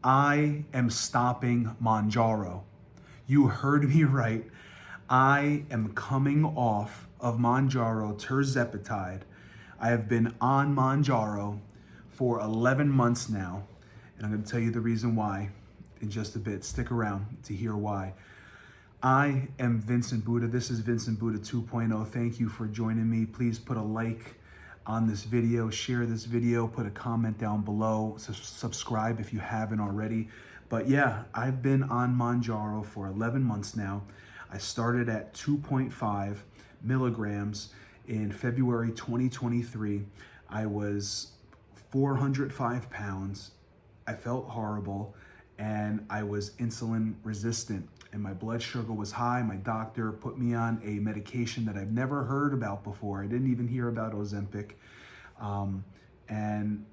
I am stopping Mounjaro. You heard me right. I am coming off of Mounjaro tirzepatide. I have been on Mounjaro for 11 months now, and I'm going to tell you the reason why in just a bit. Stick around to hear why. I am Vincent Buddha. This is Vincent Buddha 2.0. Thank you for joining me. Please put a like on this video, share this video, put a comment down below, subscribe if you haven't already. But yeah, I've been on Mounjaro for 11 months now. I started at 2.5 milligrams in February 2023. I was 405 pounds. I felt horrible and I was insulin resistant and my blood sugar was high. My doctor put me on a medication that I've never heard about before. I didn't even hear about Ozempic. And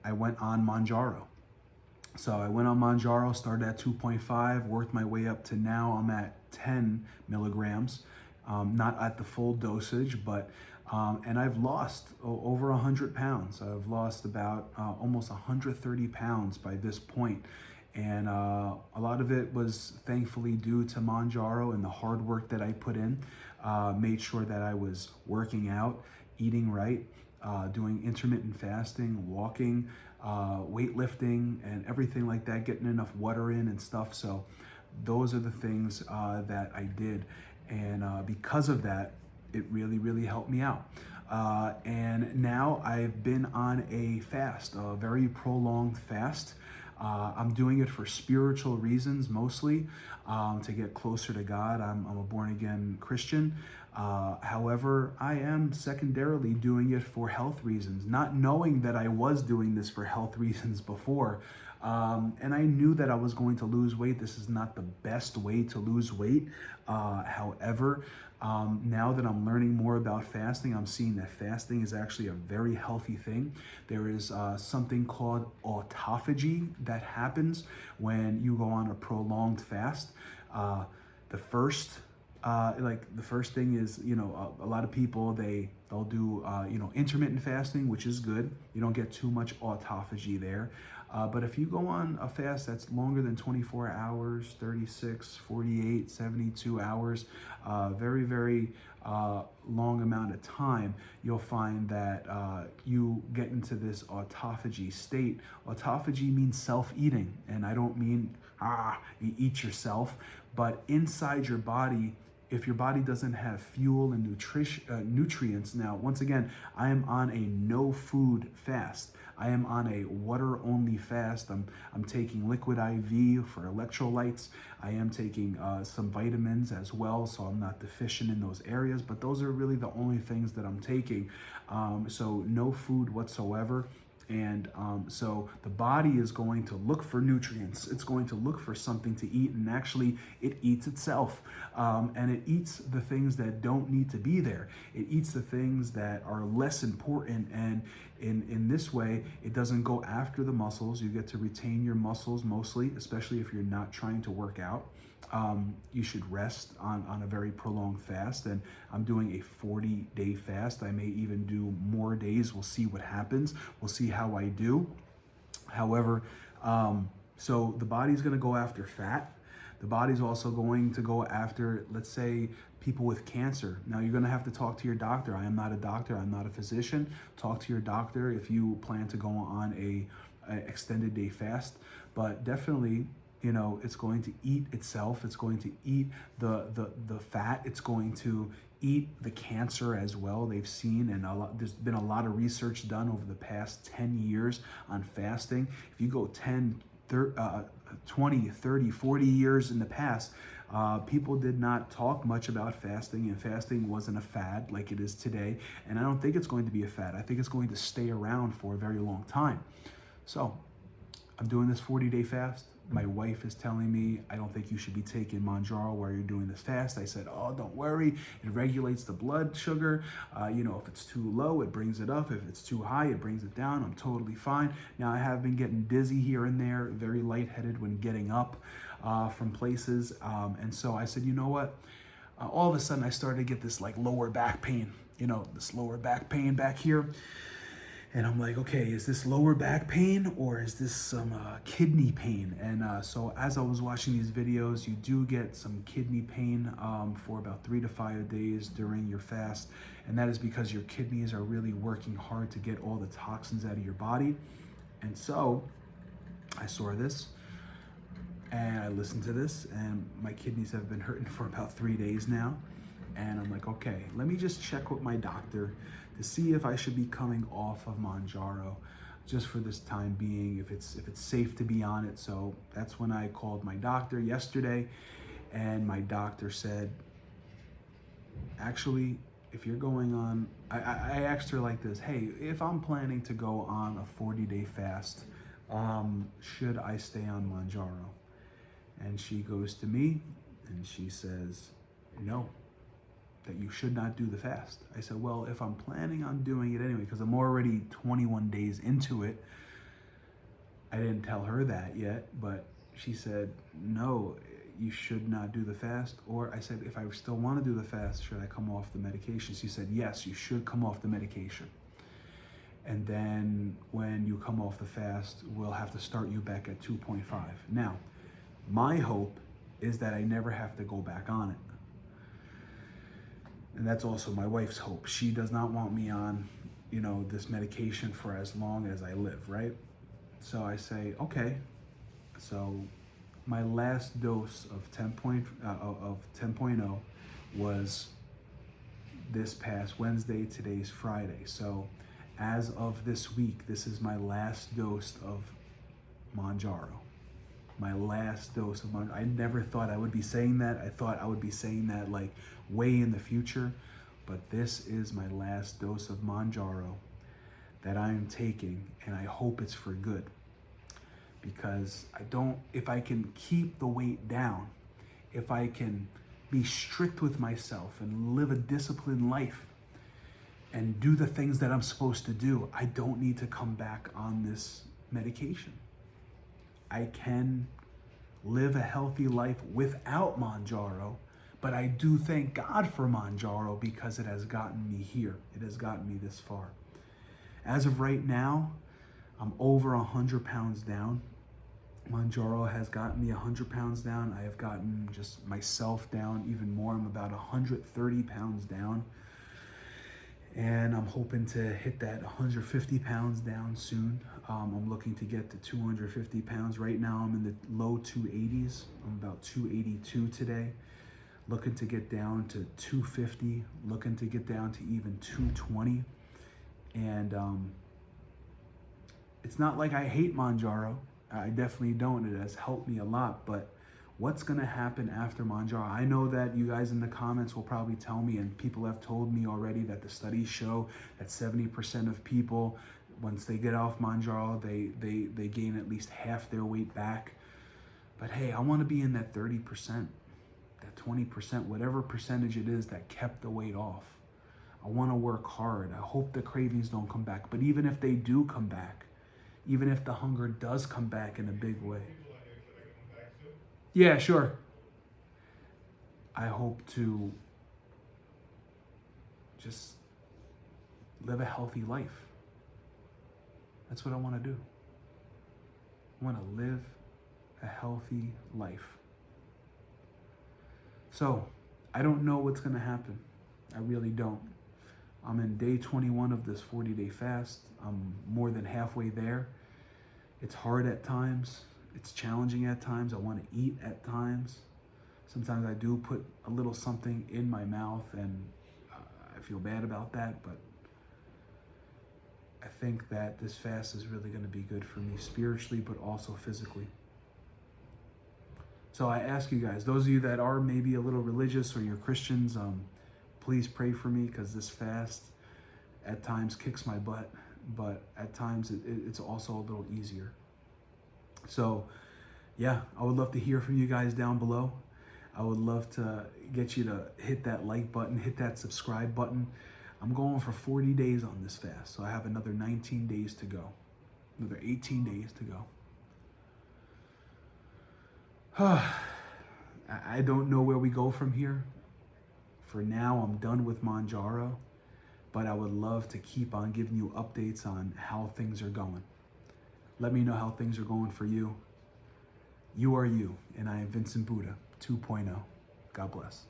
I went on Mounjaro. So I went on Mounjaro, started at 2.5, worked my way up to now I'm at 10 milligrams. Not at the full dosage, but and I've lost over 100 pounds. I've lost about almost 130 pounds by this point. And a lot of it was thankfully due to Mounjaro and the hard work that I put in. Made sure that I was working out, eating right, doing intermittent fasting, walking, weightlifting, and everything like that, getting enough water in and stuff. So those are the things that I did. And because of that, it really, really helped me out. And now I've been on a fast, a very prolonged fast. I'm doing it for spiritual reasons mostly, to get closer to God. I'm a born-again Christian. However, I am secondarily doing it for health reasons, not knowing that I was doing this for health reasons before. And I knew that I was going to lose weight. This is not the best way to lose weight. However, now that I'm learning more about fasting, I'm seeing that fasting is actually a very healthy thing. There is something called autophagy that happens when you go on a prolonged fast. The first thing is, a lot of people, they'll do, intermittent fasting, which is good. You don't get too much autophagy there. But if you go on a fast that's longer than 24 hours, 36, 48, 72 hours, very, very long amount of time, you'll find that you get into this autophagy state. Autophagy means self-eating, and I don't mean, you eat yourself, but inside your body, if your body doesn't have fuel and nutrients. Now, once again, I am on a no food fast. I am on a water only fast. I'm taking liquid IV for electrolytes. I am taking some vitamins as well, so I'm not deficient in those areas, but those are really the only things that I'm taking. So no food whatsoever. And so the body is going to look for nutrients. It's going to look for something to eat, and actually it eats itself. And it eats the things that don't need to be there. It eats the things that are less important, and in this way, it doesn't go after the muscles. You get to retain your muscles mostly, especially if you're not trying to work out. You should rest on a very prolonged fast, and I'm doing a 40-day fast. I may even do more days. We'll see what happens. We'll see how I do. However, so the body's going to go after fat. The body's also going to go after, let's say, people with cancer. Now, you're going to have to talk to your doctor. I am not a doctor. I'm not a physician. Talk to your doctor if you plan to go on a extended day fast. But definitely, it's going to eat itself. It's going to eat the fat. It's going to eat the cancer as well. They've seen, and there's been a lot of research done over the past 10 years on fasting. If you go 10, 20, 30, 40 years in the past, people did not talk much about fasting, and fasting wasn't a fad like it is today. And I don't think it's going to be a fad. I think it's going to stay around for a very long time. So I'm doing this 40-day fast. My wife is telling me, I don't think you should be taking Mounjaro while you're doing this fast. I said, oh, don't worry. It regulates the blood sugar. If it's too low, it brings it up. If it's too high, it brings it down. I'm totally fine. Now, I have been getting dizzy here and there, very lightheaded when getting up from places. And so I said, you know what? All of a sudden, I started to get this lower back pain, this lower back pain back here. And I'm like, okay, is this lower back pain or is this some kidney pain? And so as I was watching these videos, you do get some kidney pain for about 3 to 5 days during your fast. And that is because your kidneys are really working hard to get all the toxins out of your body. And so I saw this and I listened to this, and my kidneys have been hurting for about 3 days now. And I'm like, okay, let me just check with my doctor to see if I should be coming off of Mounjaro just for this time being, if it's safe to be on it. So that's when I called my doctor yesterday, and my doctor said, actually, if you're going on, I asked her like this, hey, if I'm planning to go on a 40-day fast, should I stay on Mounjaro? And she goes to me and she says, no, that you should not do the fast. I said, well, if I'm planning on doing it anyway, because I'm already 21 days into it. I didn't tell her that yet, but she said, no, you should not do the fast. Or I said, if I still want to do the fast, should I come off the medication? She said, yes, you should come off the medication. And then when you come off the fast, we'll have to start you back at 2.5. Now, my hope is that I never have to go back on it. And that's also my wife's hope. She does not want me on, this medication for as long as I live, right? So I say, okay. So my last dose of 10.0 was this past Wednesday. Today's Friday. So as of this week, this is my last dose of Mounjaro. My last dose of Mounjaro. I never thought I would be saying that. I thought I would be saying that like way in the future. But this is my last dose of Mounjaro that I am taking, and I hope it's for good. Because if I can keep the weight down, if I can be strict with myself and live a disciplined life and do the things that I'm supposed to do, I don't need to come back on this medication. I can live a healthy life without Mounjaro, but I do thank God for Mounjaro because it has gotten me here. It has gotten me this far. As of right now, I'm over 100 pounds down. Mounjaro has gotten me 100 pounds down. I have gotten just myself down even more. I'm about 130 pounds down. And I'm hoping to hit that 150 pounds down soon. I'm looking to get to 250 pounds. Right now I'm in the low 280s. I'm about 282 today. Looking to get down to 250. Looking to get down to even 220. And it's not like I hate Mounjaro. I definitely don't. It has helped me a lot. But what's going to happen after Mounjaro? I know that you guys in the comments will probably tell me, and people have told me already, that the studies show that 70% of people, once they get off Mounjaro, they gain at least half their weight back. But hey, I want to be in that 30%, that 20%, whatever percentage it is that kept the weight off. I want to work hard. I hope the cravings don't come back. But even if they do come back, even if the hunger does come back in a big way. Yeah, sure. I hope to just live a healthy life. That's what I want to do. I want to live a healthy life. So, I don't know what's going to happen. I really don't. I'm in day 21 of this 40-day fast. I'm more than halfway there. It's hard at times. It's challenging at times. I want to eat at times. Sometimes I do put a little something in my mouth, and I feel bad about that, but I think that this fast is really going to be good for me spiritually, but also physically. So I ask you guys, those of you that are maybe a little religious or you're Christians, please pray for me, because this fast at times kicks my butt, but at times it's also a little easier. So yeah, I would love to hear from you guys down below. I would love to get you to hit that like button, hit that subscribe button. I'm going for 40 days on this fast, so I have another 19 days to go, another 18 days to go. I don't know where we go from here. For now, I'm done with Mounjaro. but I would love to keep on giving you updates on how things are going. Let me know how things are going for you. You are you, and I am Vincent Buddha 2.0. God bless.